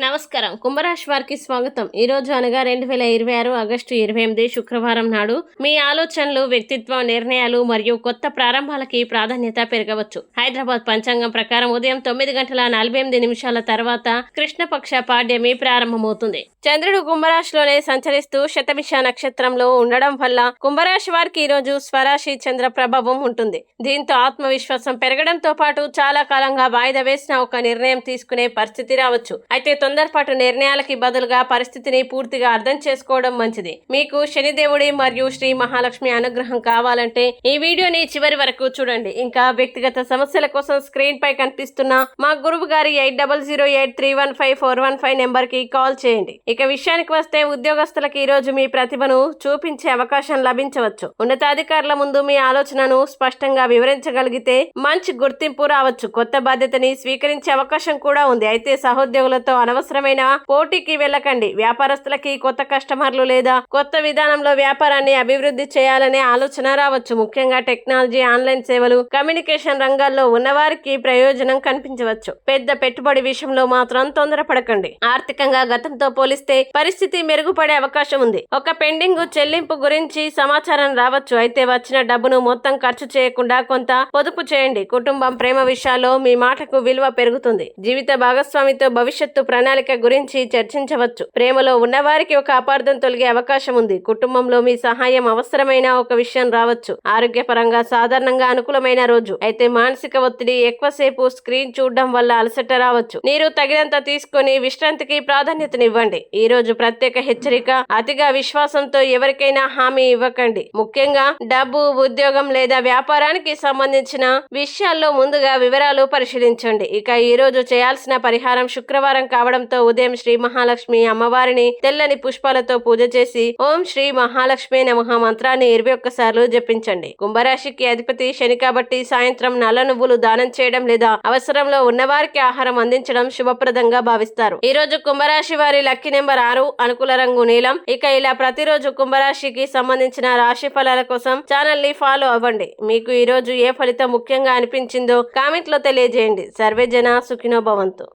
నమస్కారం. కుంభరాశి వారికి స్వాగతం. ఈ రోజు అనగా 2026 ఆగస్టు 28 శుక్రవారం నాడు మీ ఆలోచనలు, వ్యక్తిత్వం, నిర్ణయాలు మరియు కొత్త ప్రారంభాలకి ప్రాధాన్యత పెరగవచ్చు. హైదరాబాద్ పంచాంగం ప్రకారం ఉదయం 9:48 తర్వాత కృష్ణపక్ష పాడ్యమి ప్రారంభమవుతుంది. చంద్రుడు కుంభరాశిలోనే సంచరిస్తూ శతభిష నక్షత్రంలో ఉండడం వల్ల కుంభరాశి వారికి ఈ రోజు స్వరాశి చంద్ర ప్రభావం ఉంటుంది. దీంతో ఆత్మవిశ్వాసం పెరగడంతో పాటు చాలా కాలంగా వాయిదా వేసిన ఒక నిర్ణయం తీసుకునే పరిస్థితి రావచ్చు. అయితే తొందరపాటు నిర్ణయాలకి బదులుగా పరిస్థితిని పూర్తిగా అర్థం చేసుకోవడం మంచిది. మీకు శనిదేవుడి మరియు శ్రీ మహాలక్ష్మి అనుగ్రహం కావాలంటే ఈ వీడియోని చివరి వరకు చూడండి. ఇంకా వ్యక్తిగత సమస్యల కోసం స్క్రీన్ పై కనిపిస్తున్న మా గురువు గారి 8008315415 నెంబర్ కి కాల్ చేయండి. ఇక విషయానికి వస్తే ఉద్యోగస్తులకు ఈ రోజు మీ ప్రతిభను చూపించే అవకాశం లభించవచ్చు. ఉన్నతాధికారుల ముందు మీ ఆలోచనను స్పష్టంగా వివరించగలిగితే మంచి గుర్తింపు రావచ్చు. కొత్త బాధ్యతని స్వీకరించే అవకాశం కూడా ఉంది. అయితే సహోద్యోగులతో అనవసరమైన పోటీకి వెళ్ళకండి. వ్యాపారస్తులకి కొత్త కస్టమర్లు లేదా కొత్త విధానంలో వ్యాపారాన్ని అభివృద్ధి చేయాలనే ఆలోచన రావచ్చు. ముఖ్యంగా టెక్నాలజీ, ఆన్లైన్ సేవలు, కమ్యూనికేషన్ రంగాల్లో ఉన్నవారికి ప్రయోజనం కనిపించవచ్చు. పెద్ద పెట్టుబడి విషయంలో మాత్రం తొందరపడకండి. ఆర్థికంగా గతంతో పోలిస్తే పరిస్థితి మెరుగుపడే అవకాశం ఉంది. ఒక పెండింగ్ చెల్లింపు గురించి సమాచారం రావచ్చు. అయితే వచ్చిన డబ్బును మొత్తం ఖర్చు చేయకుండా కొంత పొదుపు చేయండి. కుటుంబం, ప్రేమ విషయాల్లో మీ మాటకు విలువ పెరుగుతుంది. జీవిత భాగస్వామితో భవిష్యత్తు ప్రణాళిక గురించి చర్చించవచ్చు. ప్రేమలో ఉన్నవారికి ఒక అపార్థం తొలగే అవకాశం ఉంది. కుటుంబంలో మీ సహాయం అవసరమైన ఒక విషయం రావచ్చు. ఆరోగ్యపరంగా సాధారణంగా అనుకూలమైన రోజు. అయితే మానసిక ఒత్తిడి, ఎక్కువసేపు స్క్రీన్ చూడడం వల్ల అలసట రావచ్చు. మీరు తగినంత తీసుకొని విశ్రాంతికి ప్రాధాన్యతనివ్వండి. ఈ రోజు ప్రత్యేక హెచ్చరిక: అతిగా విశ్వాసంతో ఎవరికైనా హామీ ఇవ్వకండి. ముఖ్యంగా డబ్బు, ఉద్యోగం లేదా వ్యాపారానికి సంబంధించిన విషయాల్లో ముందుగా వివరాలు పరిశీలించండి. ఇక ఈ రోజు చేయాల్సిన పరిహారం: శుక్రవారం కావడంతో ఉదయం శ్రీ మహాలక్ష్మి అమ్మవారిని తెల్లని పుష్పాలతో పూజ చేసి ఓం శ్రీ మహాలక్ష్మి నమః మంత్రాన్ని 21 సార్లు జపించండి. కుంభరాశికి అధిపతి శని కాబట్టి సాయంత్రం నల్ల నువ్వులు దానం చేయడం లేదా అవసరంలో ఉన్నవారికి ఆహారం అందించడం శుభప్రదంగా భావిస్తారు. ఈ రోజు కుంభరాశి వారి లక్కీ నెంబర్ 6, అనుకూల రంగు నీలం. ఇక ఇలా ప్రతిరోజు కుంభరాశికి సంబంధించిన రాశి ఫలాల కోసం ఛానల్ ని ఫాలో అవ్వండి. మీకు ఈ రోజు ఏ ఫలితం ముఖ్యంగా అనిపించిందో కామెంట్ లో తెలియజేయండి. సర్వే జన సుఖినో భవంతు.